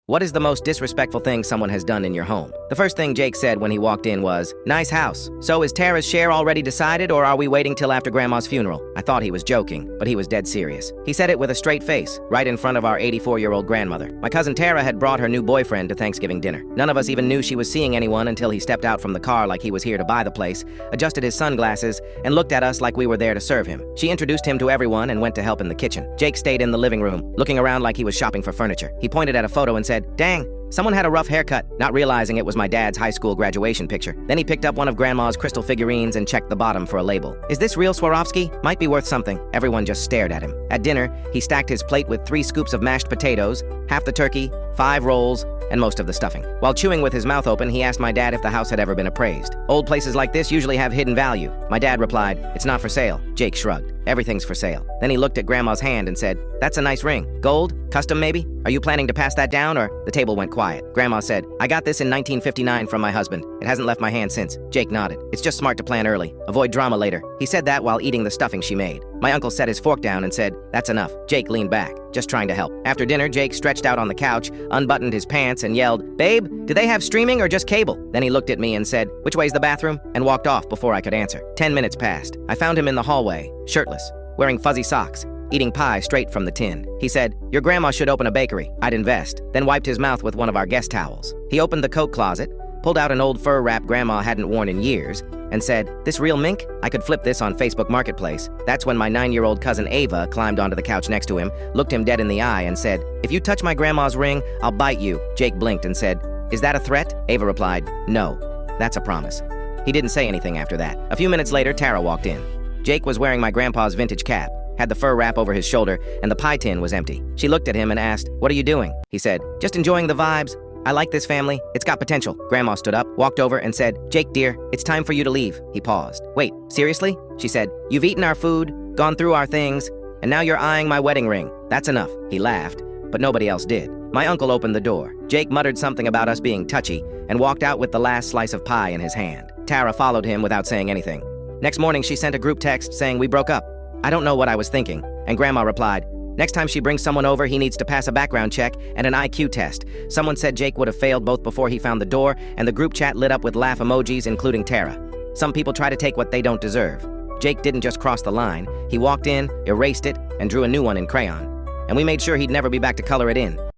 What is the most disrespectful thing someone has done in your home? The first thing Jake said when he walked in was, "Nice house. So is Tara's share already decided, or are we waiting till after Grandma's funeral?" I thought he was joking, but he was dead serious. He said it with a straight face, right in front of our 84-year-old grandmother. My cousin Tara had brought her new boyfriend to Thanksgiving dinner. None of us even knew she was seeing anyone until he stepped out from the car like he was here to buy the place, adjusted his sunglasses, and looked at us like we were there to serve him. She introduced him to everyone and went to help in the kitchen. Jake stayed in the living room, looking around like he was shopping for furniture. He pointed at a photo and said, "Dang, someone had a rough haircut," not realizing it was my dad's high school graduation picture. Then he picked up one of Grandma's crystal figurines and checked the bottom for a label. "Is this real Swarovski? Might be worth something." Everyone just stared at him. At dinner, he stacked his plate with 3 scoops of mashed potatoes, half the turkey, 5 rolls, and most of the stuffing. While chewing with his mouth open, he asked my dad if the house had ever been appraised. "Old places like this usually have hidden value." My dad replied, "It's not for sale." Jake shrugged. "Everything's for sale." Then he looked at Grandma's hand and said, "That's a nice ring. Gold? Custom maybe? Are you planning to pass that down?" Or the table went quiet. Grandma said, "I got this in 1959 from my husband. It hasn't left my hand since." Jake nodded. "It's just smart to plan early. Avoid drama later." He said that while eating the stuffing she made. My uncle set his fork down and said, "That's enough." Jake leaned back, just trying to help. After dinner, Jake stretched out on the couch, unbuttoned his pants, and yelled, "Babe, do they have streaming or just cable?" Then he looked at me and said, "Which way's the bathroom?" and walked off before I could answer. 10 minutes passed. I found him in the hallway, shirtless, wearing fuzzy socks, eating pie straight from the tin. He said, "Your grandma should open a bakery. I'd invest," then wiped his mouth with one of our guest towels. He opened the coat closet, pulled out an old fur wrap Grandma hadn't worn in years, and said, "This real mink? I could flip this on Facebook Marketplace." That's when my 9-year-old cousin Ava climbed onto the couch next to him, looked him dead in the eye, and said, "If you touch my grandma's ring, I'll bite you." Jake blinked and said, "Is that a threat?" Ava replied, "No, that's a promise." He didn't say anything after that. A few minutes later, Tara walked in. Jake was wearing my grandpa's vintage cap, had the fur wrap over his shoulder, and the pie tin was empty. She looked at him and asked, "What are you doing?" He said, "Just enjoying the vibes. I like this family. It's got potential." Grandma stood up, walked over, and said, "Jake, dear, it's time for you to leave." He paused. "Wait, seriously?" She said, "You've eaten our food, gone through our things, and now you're eyeing my wedding ring. That's enough." He laughed, but nobody else did. My uncle opened the door. Jake muttered something about us being touchy and walked out with the last slice of pie in his hand. Tara followed him without saying anything. Next morning, she sent a group text saying we broke up. I don't know what I was thinking, and Grandma replied, "Next time she brings someone over, he needs to pass a background check and an IQ test." Someone said Jake would have failed both before he found the door, and the group chat lit up with laugh emojis, including Tara. Some people try to take what they don't deserve. Jake didn't just cross the line. He walked in, erased it, and drew a new one in crayon. And we made sure he'd never be back to color it in.